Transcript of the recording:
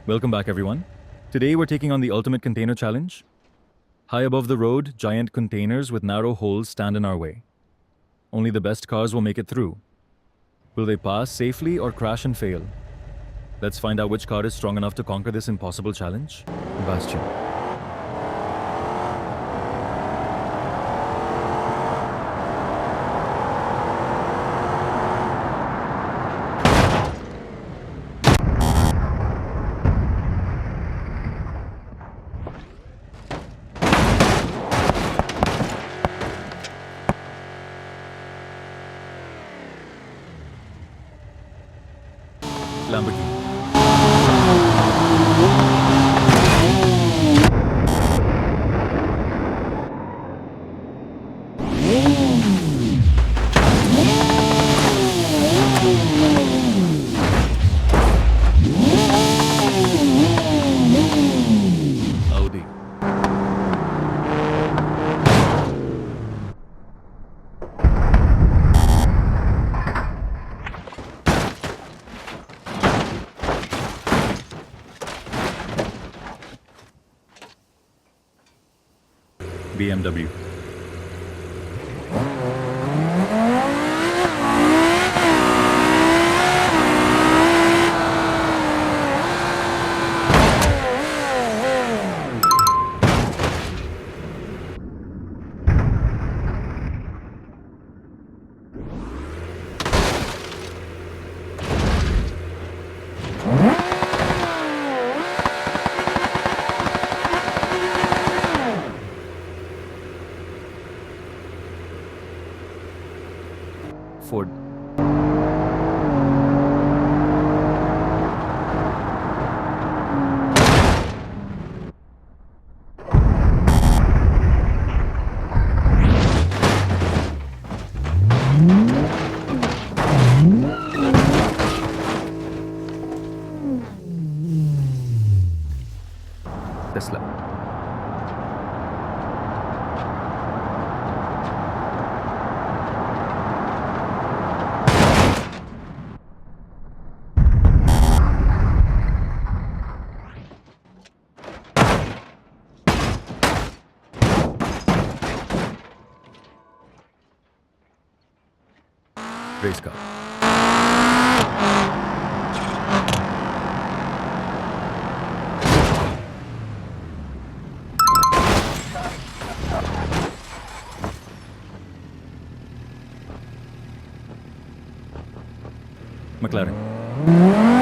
Welcome back, everyone. Today we're taking on the ultimate container challenge. High above the road, giant containers with narrow holes stand in our way. Only the best cars will make it through. Will they pass safely or crash and fail? Let's find out which car is strong enough to conquer this impossible challenge. Bastion. Lamborghini. Audi. BMW. Ford. Tesla. Race car. McLaren.